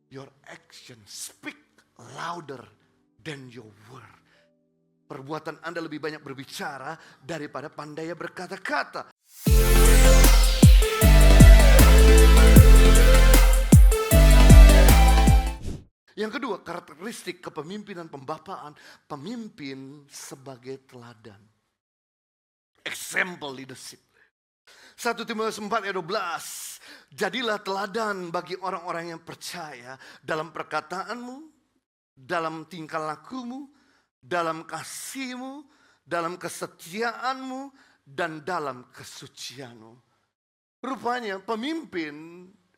Your action speak louder than your word. Perbuatan Anda lebih banyak berbicara daripada pandai berkata-kata. Yang kedua, karakteristik kepemimpinan pembapaan, pemimpin sebagai teladan. Example leadership. 1 Timotius 4 ayat 12. Jadilah teladan bagi orang-orang yang percaya dalam perkataanmu, dalam tingkah lakumu, dalam kasihmu, dalam kesetiaanmu, dan dalam kesucianmu. Rupanya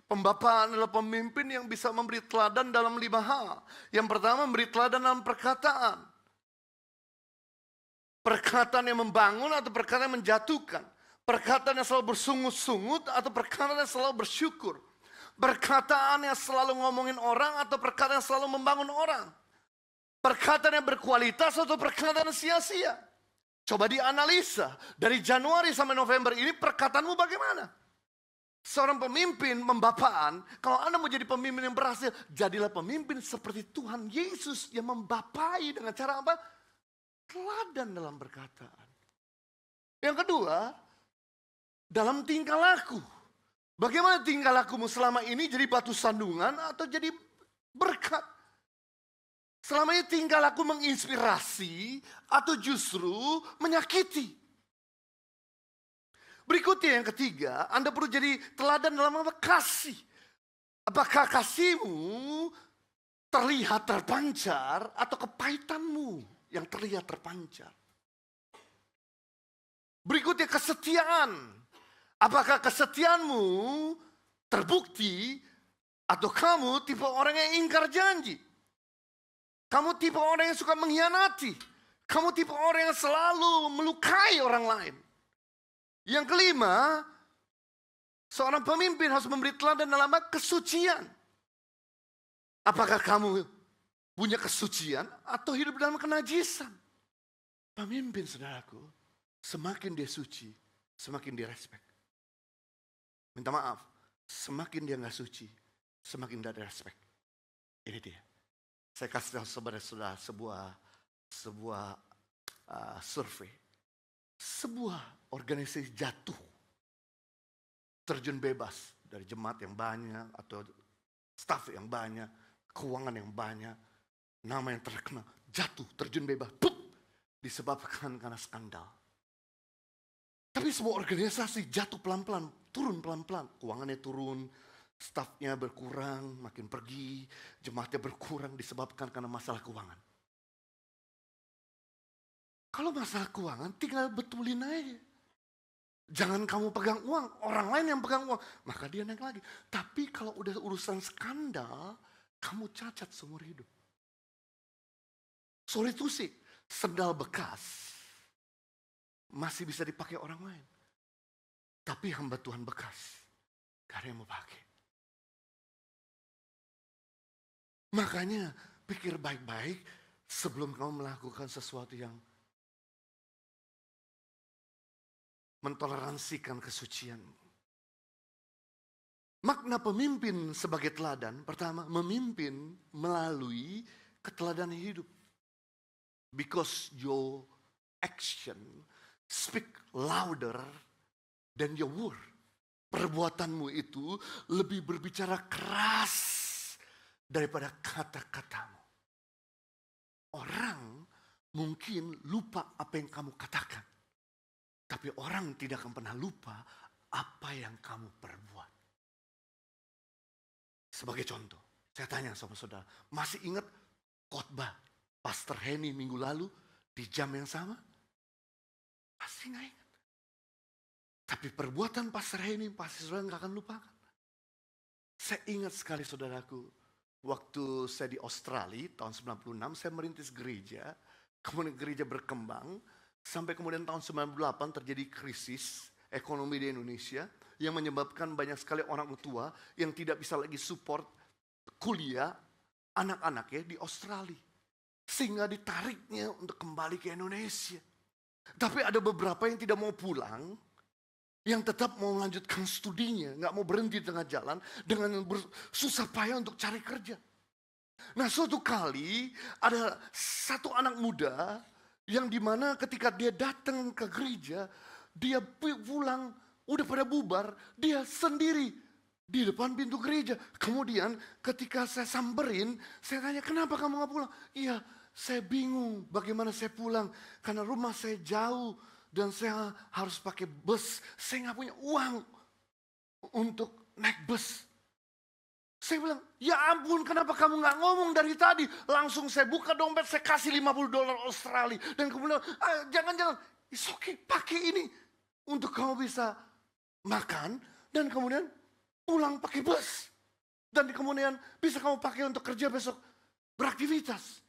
pembapaan adalah pemimpin yang bisa memberi teladan dalam 5 hal. Yang pertama, memberi teladan dalam perkataan. Perkataan yang membangun atau perkataan yang menjatuhkan. Perkataan yang selalu bersungut-sungut atau perkataan yang selalu bersyukur. Perkataan yang selalu ngomongin orang atau perkataan yang selalu membangun orang. Perkataan yang berkualitas atau perkataan yang sia-sia. Coba dianalisa, dari Januari sampai November ini perkataanmu bagaimana? Seorang pemimpin pembapaan, kalau Anda mau jadi pemimpin yang berhasil, jadilah pemimpin seperti Tuhan Yesus yang membapai dengan cara apa? Teladan dalam perkataan. Yang kedua, dalam tingkah laku. Bagaimana tingkah lakumu selama ini jadi batu sandungan atau jadi berkat? Selama ini tingkah laku menginspirasi atau justru menyakiti? Berikutnya yang ketiga, Anda perlu jadi teladan dalam apa? Kasih. Apakah kasihmu terlihat terpancar atau kepahitanmu yang terlihat terpancar? Berikutnya kesetiaan. Apakah kesetiaanmu terbukti atau kamu tipe orang yang ingkar janji? Kamu tipe orang yang suka mengkhianati. Kamu tipe orang yang selalu melukai orang lain. Yang kelima, seorang pemimpin harus memberi teladan dalam kesucian. Apakah kamu punya kesucian atau hidup dalam kenajisan? Pemimpin, saudaraku, semakin dia suci, semakin dia respect. Minta maaf, semakin dia gak suci, semakin dia ada respect. Ini dia. Saya kasih tahu saudara-saudara sebuah survei. Sebuah organisasi jatuh, terjun bebas dari jemaat yang banyak atau staf yang banyak, keuangan yang banyak, nama yang terkenal, jatuh, terjun bebas, pup, disebabkan karena skandal. Tapi sebuah organisasi jatuh pelan-pelan, turun pelan-pelan, keuangannya turun, stafnya berkurang, makin pergi, jemaatnya berkurang disebabkan karena masalah keuangan. Kalau masalah keuangan tinggal betulin aja. Jangan kamu pegang uang, orang lain yang pegang uang, maka dia naik lagi. Tapi kalau udah urusan skandal, kamu cacat seumur hidup. Sorry to say, sendal bekas masih bisa dipakai orang lain. Tapi hamba Tuhan bekas, gak ada yang mau pakai. Makanya pikir baik-baik sebelum kamu melakukan sesuatu yang mentoleransikan kesucianmu. Makna pemimpin sebagai teladan, pertama, memimpin melalui keteladanan hidup. Because your action speak louder than your word. Perbuatanmu itu lebih berbicara keras daripada kata-katamu. Orang mungkin lupa apa yang kamu katakan. Tapi orang tidak akan pernah lupa apa yang kamu perbuat. Sebagai contoh, saya tanya sama saudara, masih ingat khotbah Pastor Henny minggu lalu di jam yang sama? Pasti nggak ingat. Tapi perbuatan Pastor Henny pasti saudara nggak akan lupakan. Saya ingat sekali saudaraku, waktu saya di Australia tahun 96, saya merintis gereja, kemudian gereja berkembang, sampai kemudian tahun 98 terjadi krisis ekonomi di Indonesia yang menyebabkan banyak sekali orang tua yang tidak bisa lagi support kuliah anak-anaknya di Australia. Sehingga ditariknya untuk kembali ke Indonesia. Tapi ada beberapa yang tidak mau pulang Yang tetap mau melanjutkan studinya, nggak mau berhenti di tengah jalan dengan susah payah untuk cari kerja. Nah, suatu kali ada satu anak muda yang dimana ketika dia datang ke gereja, dia pulang, udah pada bubar, dia sendiri di depan pintu gereja. Kemudian ketika saya samperin, saya tanya, kenapa kamu nggak pulang? Iya, saya bingung bagaimana saya pulang karena rumah saya jauh. Dan saya harus pakai bus. Saya nggak punya uang untuk naik bus. Saya bilang, ya ampun kenapa kamu nggak ngomong dari tadi. Langsung saya buka dompet, saya kasih $50 Australia. Dan kemudian, jangan-jangan, it's okay, pakai ini. Untuk kamu bisa makan dan kemudian pulang pakai bus. Dan kemudian bisa kamu pakai untuk kerja besok, beraktivitas.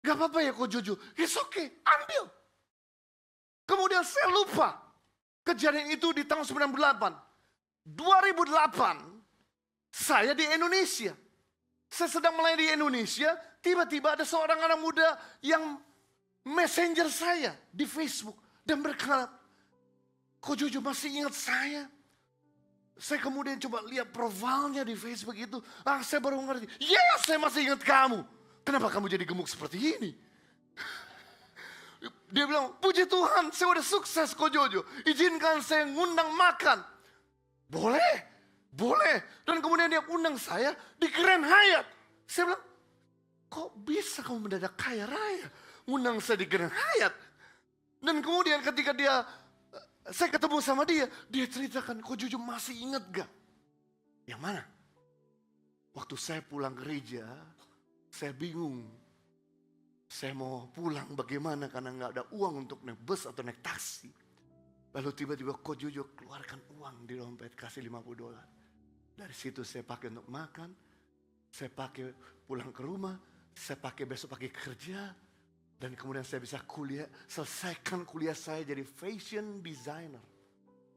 Gak apa-apa ya Ko Jojo, it's okay, ambil. Kemudian saya lupa kejadian itu di tahun 98. 2008 saya di Indonesia. Saya sedang melayani di Indonesia, tiba-tiba ada seorang anak muda yang messenger saya di Facebook. Dan berkata, Ko Jojo masih ingat saya? Saya kemudian coba lihat profilnya di Facebook itu. Saya baru ngerti, yes saya masih ingat kamu. Kenapa kamu jadi gemuk seperti ini? Dia bilang, puji Tuhan saya udah sukses Ko Jojo. Izinkan saya ngundang makan. Boleh, boleh. Dan kemudian dia undang saya di Grand Hyatt. Saya bilang, kok bisa kamu mendadak kaya raya? Ngundang saya di Grand Hyatt. Dan kemudian ketika saya ketemu sama dia ceritakan, Ko Jojo masih ingat gak? Yang mana? Waktu saya pulang gereja, saya bingung. Saya mau pulang bagaimana karena nggak ada uang untuk naik bus atau naik taksi. Lalu tiba-tiba Ko Jojo keluarkan uang di dompet, kasih $50. Dari situ saya pakai untuk makan, saya pakai pulang ke rumah, saya pakai besok pakai kerja. Dan kemudian saya bisa selesaikan kuliah saya jadi fashion designer.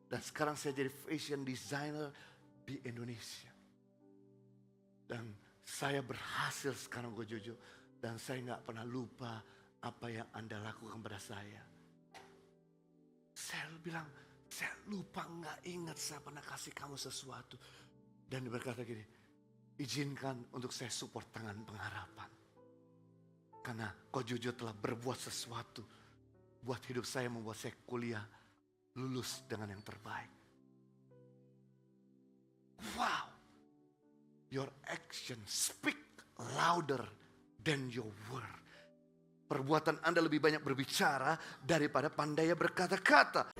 Dan sekarang saya jadi fashion designer di Indonesia. Dan saya berhasil sekarang Ko Jojo. Dan saya nggak pernah lupa apa yang Anda lakukan pada saya. Saya bilang, saya lupa nggak ingat saya pernah kasih kamu sesuatu. Dan dia berkata gini, izinkan untuk saya support tangan pengharapan. Karena Ko Jojo telah berbuat sesuatu buat hidup saya, membuat saya kuliah lulus dengan yang terbaik. Wow, your action speak louder than your word. Perbuatan Anda lebih banyak berbicara daripada pandai berkata-kata.